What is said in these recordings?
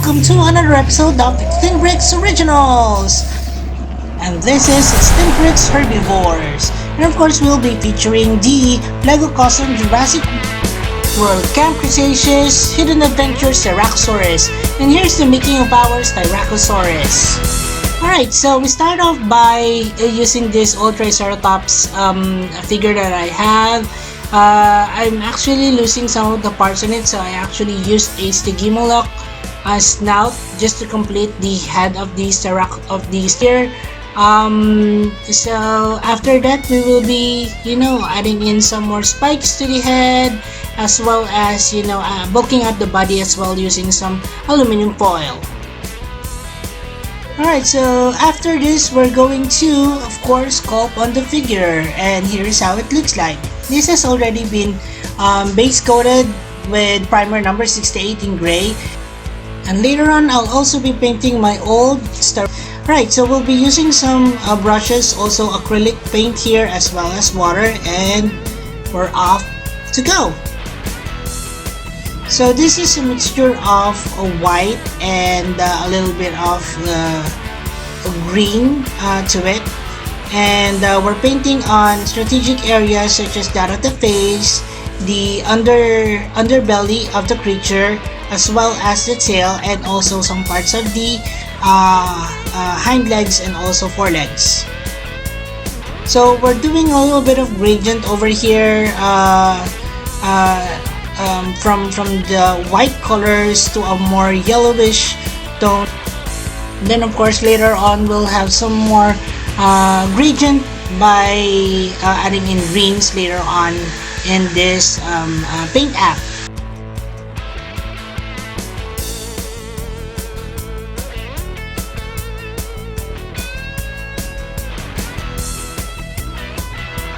welcome to another episode of Extinct Originals! And this is Extinct Herbivores. And of course, we'll be featuring the Lego Custom Jurassic World Camp Cretaceous Hidden Adventure Styracosaurus. And here's the making of our Styracosaurus. Alright, so we start off by using this old Triceratops figure that I have. I'm actually losing some of the parts on it, so I actually used a Stygimoloch snout just to complete the head of the steer. So after that, we will be, adding in some more spikes to the head, as well as, bulking up the body as well using some aluminum foil. Alright, so after this, we're going to, of course, sculpt on the figure, and here's how it looks like. This has already been base coated with primer number 68 in gray, and later on I'll also be painting my old star. Right, so we'll be using some brushes, also acrylic paint here, as well as water, and we're off to go. So this is a mixture of white and a little bit of green to it. And we're painting on strategic areas such as that of the face, the underbelly of the creature, as well as the tail, and also some parts of the hind legs and also forelegs. So we're doing a little bit of gradient over here, from the white colors to a more yellowish tone. Then of course later on we'll have some more gradient by adding in greens later on in this paint app.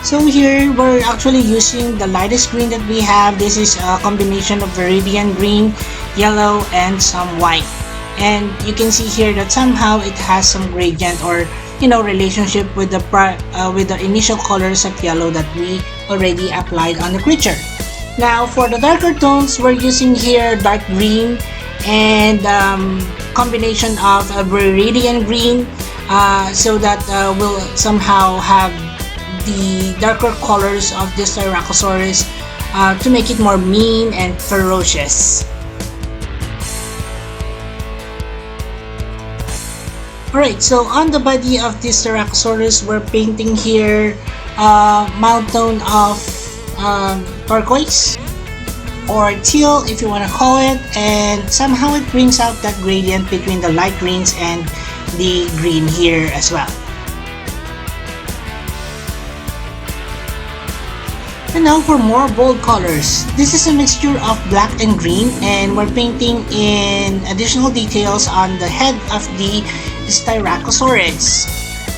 So here we're actually using the lightest green that we have. This is a combination of Viridian green, yellow, and some white. And you can see here that somehow it has some gradient or relationship with the initial colors of yellow that we already applied on the creature. Now for the darker tones, we're using here dark green and combination of a Viridian green, so that we'll somehow have the darker colors of this Styracosaurus to make it more mean and ferocious. Alright, so on the body of this Styracosaurus, we're painting here mild tone of turquoise or teal if you want to call it, and somehow it brings out that gradient between the light greens and the green here as well. And now for more bold colors. This is a mixture of black and green, and we're painting in additional details on the head of the Styracosaurus.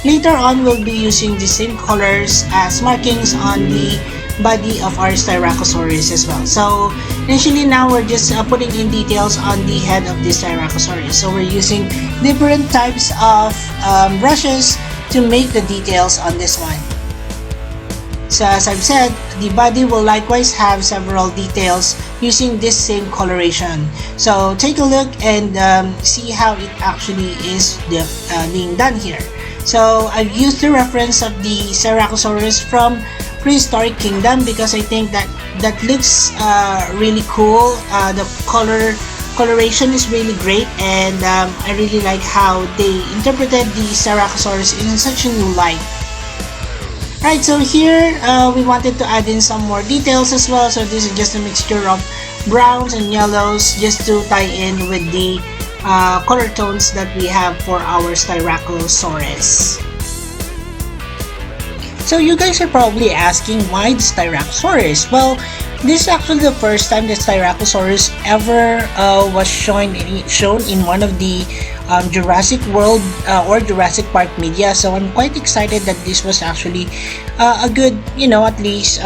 Later on, we'll be using the same colors as markings on the body of our Styracosaurus as well. So initially now we're just putting in details on the head of the Styracosaurus. So we're using different types of brushes to make the details on this one. So as I've said, the body will likewise have several details using this same coloration. So take a look and see how it actually is being done here. So I've used the reference of the Styracosaurus from Prehistoric Kingdom because I think that looks really cool. The coloration is really great, and I really like how they interpreted the Styracosaurus in such a new light. Right, so here we wanted to add in some more details as well. So this is just a mixture of browns and yellows just to tie in with the color tones that we have for our Styracosaurus. So you guys are probably asking why the Styracosaurus? Well, this is actually the first time that Styracosaurus ever was shown in one of the Jurassic World or Jurassic Park media. So I'm quite excited that this was actually a good, at least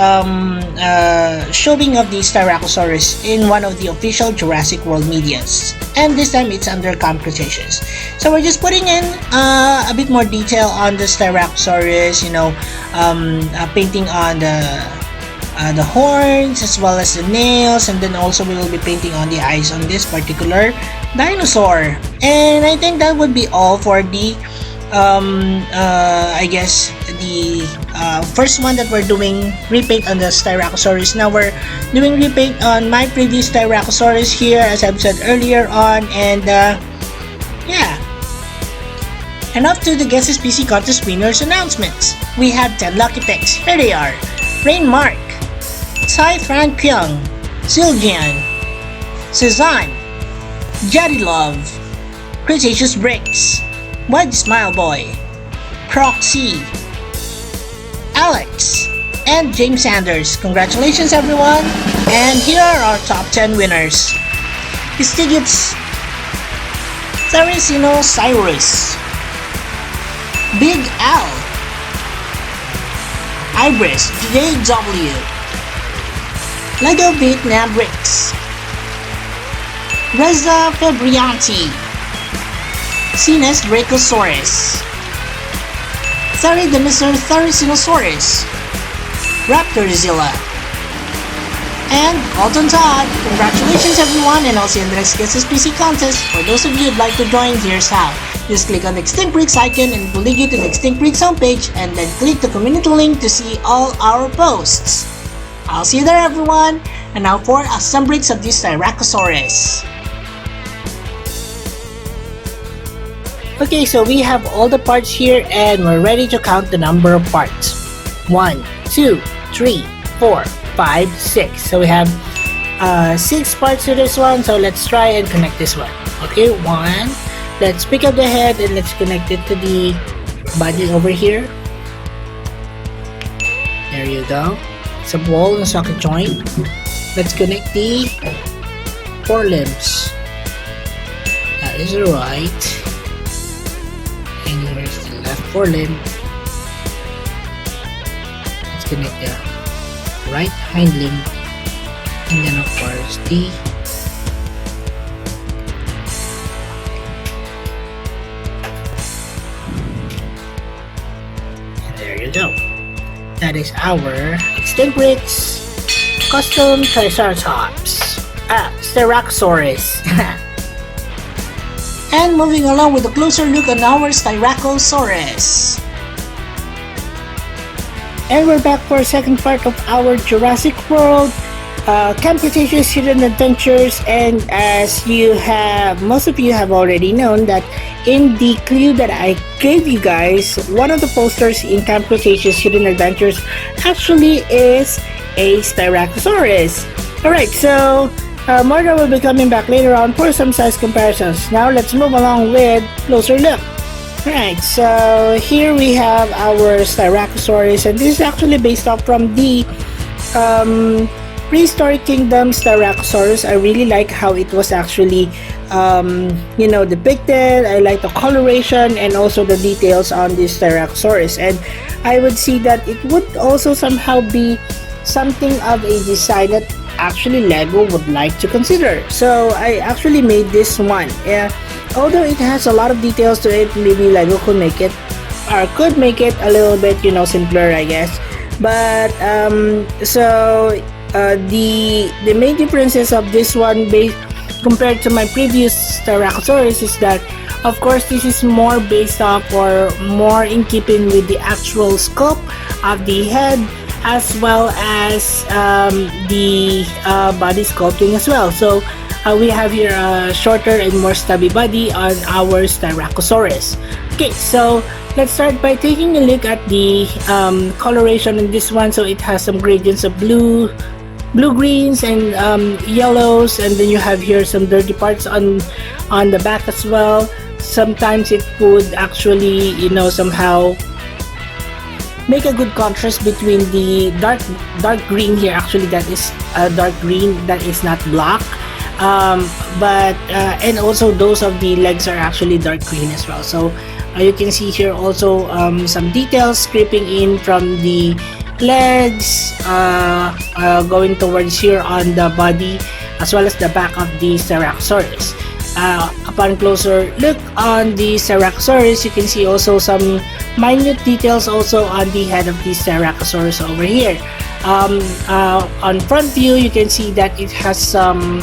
showing of the Styracosaurus in one of the official Jurassic World medias. And this time it's under Camp Cretaceous. So we're just putting in a bit more detail on the Styracosaurus, painting on the the horns as well as the nails, and then also we will be painting on the eyes on this particular dinosaur. And I think that would be all for the I guess the first one that we're doing repaint on the Styracosaurus. Now we're doing repaint on my previous Styracosaurus here, as I've said earlier on, and yeah. And off to the Guess This PC Contest winners announcements. We have 10 lucky picks. Here they are: Rain Mark, Tsai Frank Kyung, Siljian, Cezanne, Jaddy Love, Cretaceous Bricks, Wide Smile Boy, Proxy, Alex, and James Sanders. Congratulations everyone! And here are our top 10 winners. Prestigious Styracosaurus, Big Al, Ibris JW, Lego Vietnam Bricks, Reza Febrianti, Sinus Dracosaurus, Sari Dinosaur Tharacinosaurus, Raptorzilla, and Alton Todd. Congratulations everyone, and I'll see you in the next Guess This PC contest. For those of you who'd like to join, here's how. Just click on the Extinct Bricks icon and it will lead you to the Extinct Bricks homepage, and then click the community link to see all our posts. I'll see you there everyone, and now for some bricks of this Styracosaurus. Okay, so we have all the parts here and we're ready to count the number of parts. 1, 2, 3, 4, 5, 6. So we have 6 parts to this one, so let's try and connect this one. Okay, 1. Let's pick up the head and let's connect it to the body over here. There you go. It's a ball and socket joint. Let's connect the forelimbs. That is right. And here's the left forelimb. Let's connect the right hind limb, and then of course the and there you go. That is our Extinct Bricks custom Triceratops. Styracosaurus. And moving along with a closer look on our Styracosaurus. And we're back for a second part of our Jurassic World Camp Cretaceous Hidden Adventures. And as most of you have already known, that in the clue that I gave you guys, one of the posters in Camp Cretaceous Hidden Adventures actually is a Styracosaurus. Alright, so Marta will be coming back later on for some size comparisons. Now let's move along with closer look. Alright, so here we have our Styracosaurus, and this is actually based off from the Prehistoric Kingdom Styracosaurus. I really like how it was actually depicted. I like the coloration and also the details on this Styracosaurus, and I would see that it would also somehow be something of a design that actually Lego would like to consider. So I actually made this one. Although it has a lot of details to it, maybe Lego could make it a little bit simpler, I guess. But the main differences of this one compared to my previous Styracosaurus is that, of course, this is more based off or more in keeping with the actual sculpt of the head, as well as the body sculpting as well. So we have here a shorter and more stubby body on our Styracosaurus. Okay, so let's start by taking a look at the coloration in this one. So it has some gradients of blue, greens, and yellows, and then you have here some dirty parts on the back as well. Sometimes it would actually somehow make a good contrast between the dark green here. Actually, that is a dark green that is not black, and also those of the legs are actually dark green as well. So you can see here also some details creeping in from the legs, going towards here on the body as well as the back of the Styracosaurus. Upon closer look on the Styracosaurus, you can see also some minute details also on the head of the Styracosaurus over here. On front view, you can see that it has some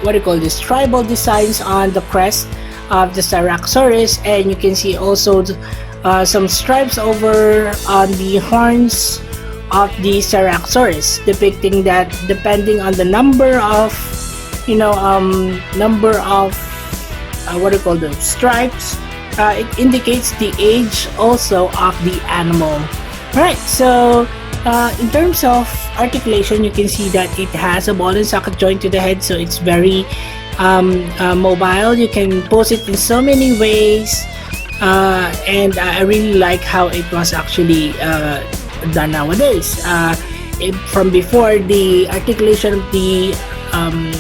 what do you call this, tribal designs on the crest of the Styracosaurus, and you can see also some stripes over on the horns of the Styracosaurus, depicting that depending on the number of what do you call those stripes, it indicates the age also of the animal. Right, so in terms of articulation, you can see that it has a ball and socket joint to the head, so it's very mobile. You can pose it in so many ways, and I really like how it was actually done nowadays. From before, the articulation of the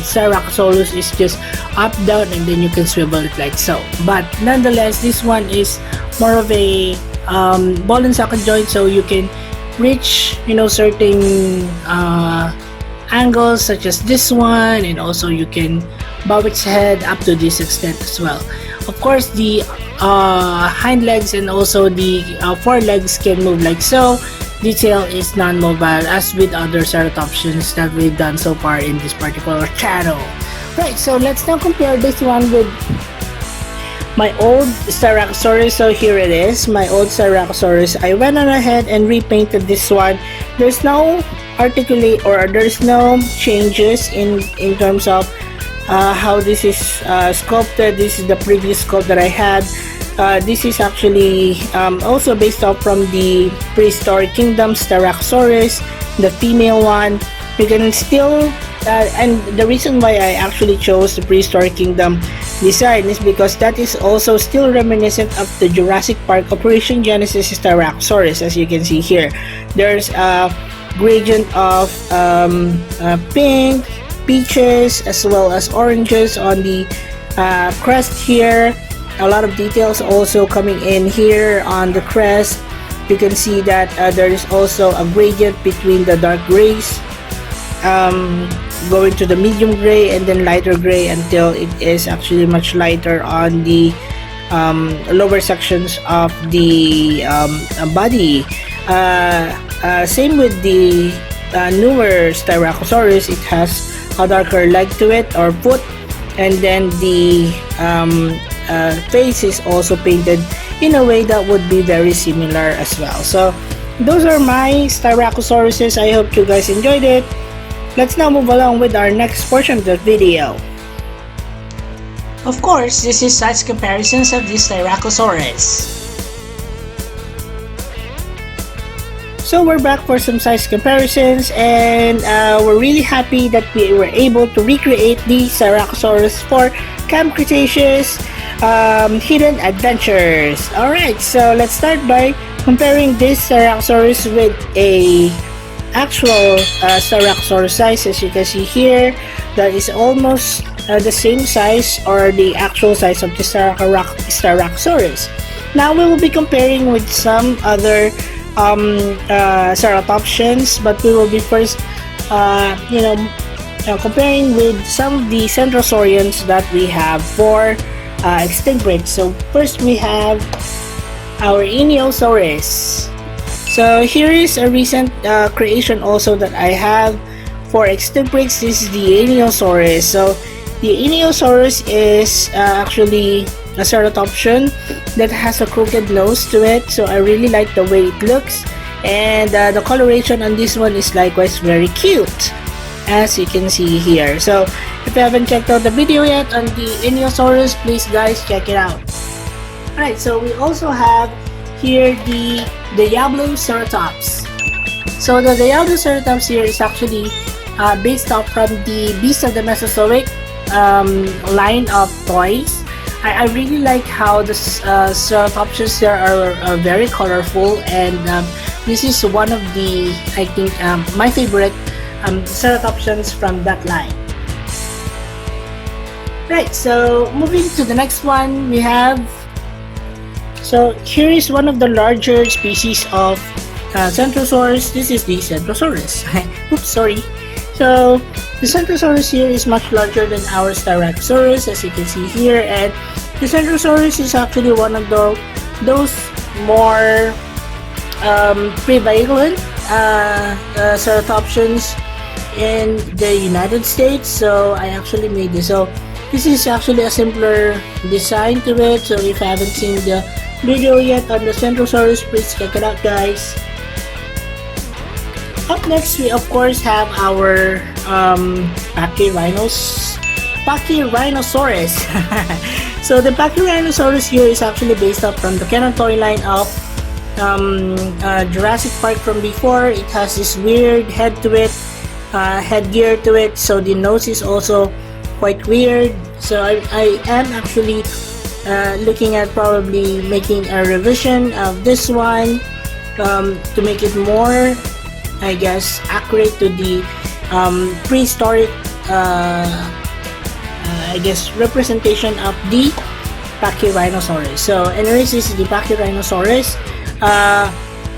Styracosaurus is just up, down, and then you can swivel it like so. But nonetheless, this one is more of a ball and socket joint, so you can reach certain angles such as this one, and also you can bow its head up to this extent as well. Of course, the hind legs and also the forelegs can move like so. Detail is non-mobile, as with other ceratopsians that we've done so far in this particular channel. Right, so let's now compare this one with my old Styracosaurus. So here it is, my old Styracosaurus. I went on ahead and repainted this one. There's no there's no changes in terms of how this is sculpted. This is the previous sculpt that I had. This is actually also based off from the prehistoric kingdom Styracosaurus, the female one. You can still and the reason why I actually chose the prehistoric kingdom design is because that is also still reminiscent of the Jurassic Park Operation Genesis Styracosaurus. As you can see here, there's a gradient of pink, peaches, as well as oranges on the crest here. A lot of details also coming in here on the crest. You can see that there is also a gradient between the dark grays going to the medium gray and then lighter gray until it is actually much lighter on the lower sections of the body. Same with the newer Styracosaurus. It has a darker leg to it, or foot, and then the face is also painted in a way that would be very similar as well. So those are my Styracosauruses. I hope you guys enjoyed it. Let's now move along with our next portion of the video. Of course, this is size comparisons of this Styracosaurus. So we're back for some size comparisons, and we're really happy that we were able to recreate the Styracosaurus for Camp Cretaceous Hidden Adventures. Alright, so let's start by comparing this Styracosaurus with a actual Styracosaurus size. As you can see here, that is almost the same size, or the actual size of the Styracosaurus. Now we will be comparing with some other ceratopsians, but we will be first comparing with some of the centrosaurians that we have for extinct breeds. So first we have our Inosaurus. So here is a recent creation also that I have for extinct breeds. This is the Inosaurus. So the Inosaurus is actually a ceratopsian that has a crooked nose to it, so I really like the way it looks, and the coloration on this one is likewise very cute, as you can see here. So if you haven't checked out the video yet on the Inosaurus, please guys check it out. Alright, so we also have here the Diabloceratops. So the Diabloceratops here is actually based off from the Beast of the Mesozoic line of toys. I really like how the ceratopsians here are very colorful, and this is one of the, I think, my favorite ceratopsians from that line. Right, so moving to the next one, we have, so here is one of the larger species of Centrosaurus. This is the Centrosaurus. Oops, sorry. So the Centrosaurus here is much larger than our Styracosaurus, as you can see here, and the Centrosaurus is actually one of those more prevalent ceratopsians in the United States, so I actually made this. So this is actually a simpler design to it, so if you haven't seen the video yet on the Centrosaurus, please check it out, guys. Up next, we of course have our Pachyrhinosaurus. So the Pachyrhinosaurus here is actually based off from the canon toy line of Jurassic Park from before. It has this weird head to it, headgear to it, so the nose is also quite weird. So I am actually looking at probably making a revision of this one to make it more, I guess, accurate to the prehistoric I guess representation of the Pachyrhinosaurus. So anyways, this is the Pachyrhinosaurus.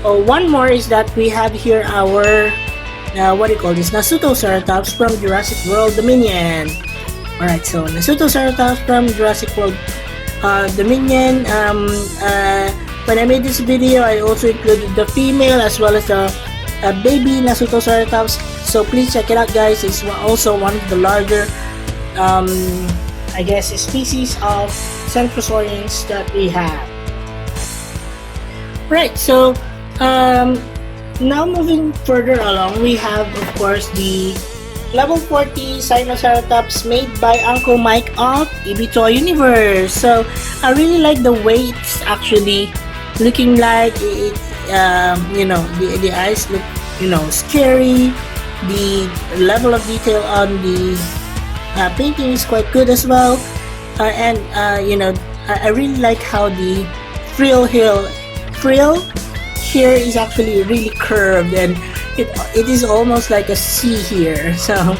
One more is that we have here our what do you call this, Nasutoceratops from Jurassic World Dominion. Alright, so Nasutoceratops from Jurassic World Dominion. When I made this video, I also included the female as well as the baby Nasutoceratops, so please check it out, guys. It's also one of the larger I guess species of Centrosaurians that we have. Right, so now moving further along, we have of course the level 40 Sinoceratops made by Uncle Mike of EB Toy Universe. So I really like the way it's actually looking like it. You know, the eyes look, you know, scary. The level of detail on the painting is quite good as well, and you know, I really like how the frill here is actually really curved, and it is almost like a C here. So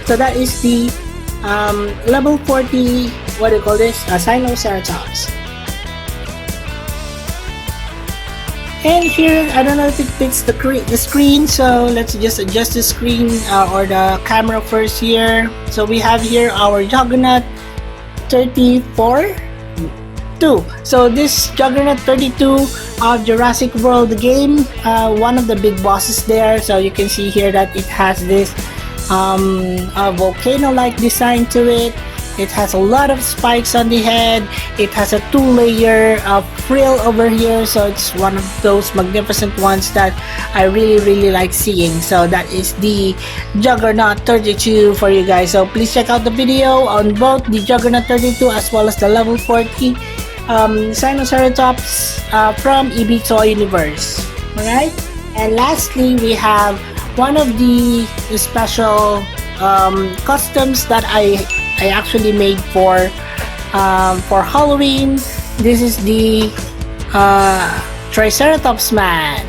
that is the level 40, what do you call this, Sinoceratops. And here, I don't know if it fits the screen, so let's just adjust the screen or the camera first here. So we have here our Juggernaut 34 2. So this Juggernaut 32 of Jurassic World game, one of the big bosses there. So you can see here that it has this volcano-like design to it. It has a lot of spikes on the head. It has a 2-layer frill over here, so it's one of those magnificent ones that I really like seeing. So that is the Juggernaut 32 for you guys. So please check out the video on both the Juggernaut 32 as well as the level 40 Sinoceratops from EB Toy Universe. Alright, and lastly we have one of the special customs that I actually made for Halloween. This is the Triceratops man.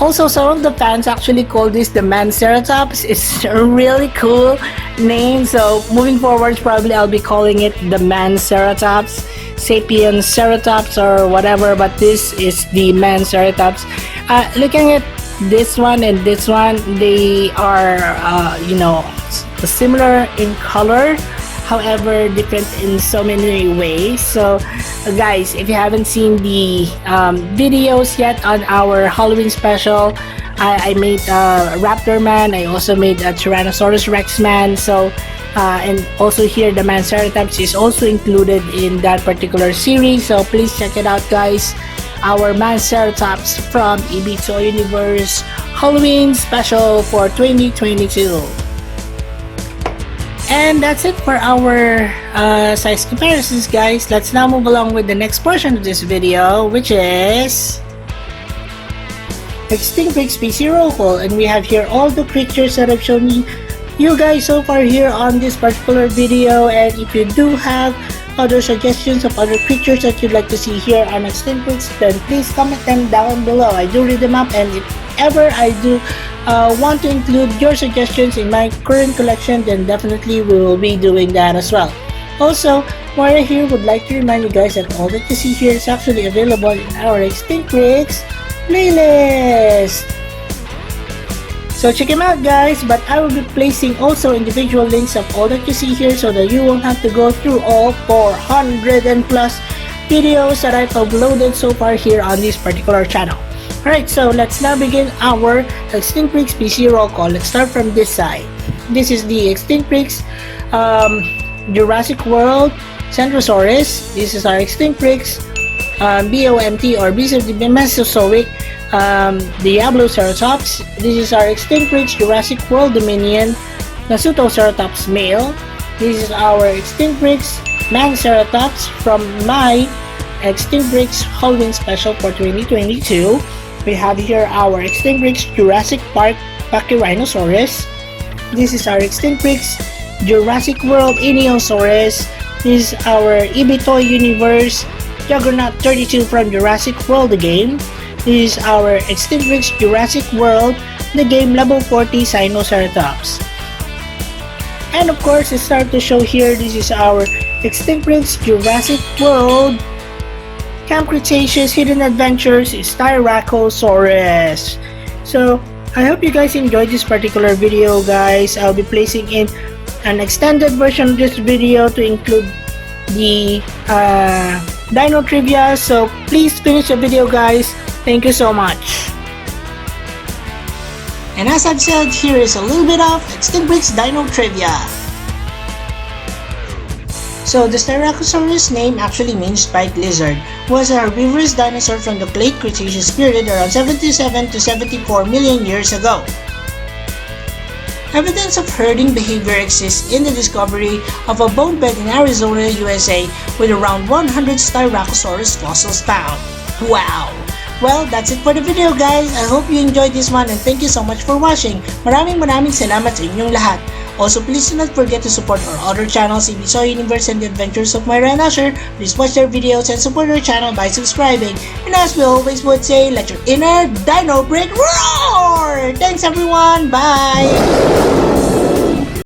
Also, some of the fans actually call this the Manceratops. It's a really cool name, so moving forward probably I'll be calling it the Manceratops, Sapienceratops or whatever, but this is the Manceratops. Looking at this one and this one, they are you know, similar in color, however different in so many ways. So guys, if you haven't seen the videos yet on our Halloween special, I made a Raptor man, I also made a Tyrannosaurus Rex man, so and also here the Manceratops is also included in that particular series, so please check it out, guys. Our Manceratops from EB Toy Universe Halloween special for 2022. And that's it for our size comparisons, guys. Let's now move along with the next portion of this video, which is Extinct PC roll call. And we have here all the creatures that I've shown you guys so far here on this particular video. And if you do have other suggestions of other creatures that you'd like to see here on Extinct, then please comment them down below. I do read them up, and if ever I do want to include your suggestions in my current collection, then definitely we will be doing that as well. Also, Moira here would like to remind you guys that all that you see here is actually available in our Extinct playlist. So check them out, guys, but I will be placing also individual links of all that you see here so that you won't have to go through all 400 and plus videos that I've uploaded so far here on this particular channel. Alright, so let's now begin our Extinct Prix PC roll call. Let's start from this side. This is the Extinct Prix Jurassic World Centrosaurus. This is our Extinct Prix BOMT or Mesozoic Diabloceratops. This is our Extinct Prix Jurassic World Dominion Nasutoceratops male. This is our Extinct Prix Manceratops from my Extinct Prix Halloween special for 2022. We have here our Extinct Prix Jurassic Park Pachyrhinosaurus. This is our Extinct Prix Jurassic World Iniosaurus. This is our Ibitoy Universe Juggernaut 32 from Jurassic World the game. This is our Extinct Prix Jurassic World the game level 40 Sinoceratops. And of course, to start the show here, this is our Extinct Prix Jurassic World Camp Cretaceous Hidden Adventures Styracosaurus. So I hope you guys enjoyed this particular video, guys. I'll be placing in an extended version of this video to include the dino trivia. So please finish the video, guys. Thank you so much. And as I've said, here is a little bit of Extinct Prix dino trivia. So the Styracosaurus name actually means spiked lizard. It was a herbivorous dinosaur from the late Cretaceous period around 77 to 74 million years ago. Evidence of herding behavior exists in the discovery of a bone bed in Arizona, USA with around 100 Styracosaurus fossils found. Wow! Well, that's it for the video, guys. I hope you enjoyed this one and thank you so much for watching. Maraming salamat sa inyong lahat. Also, please do not forget to support our other channels, Dinosaur Universe and the Adventures of Myra and Asher. Please watch their videos and support our channel by subscribing. And as we always would say, let your inner dino brain roar! Thanks everyone! Bye!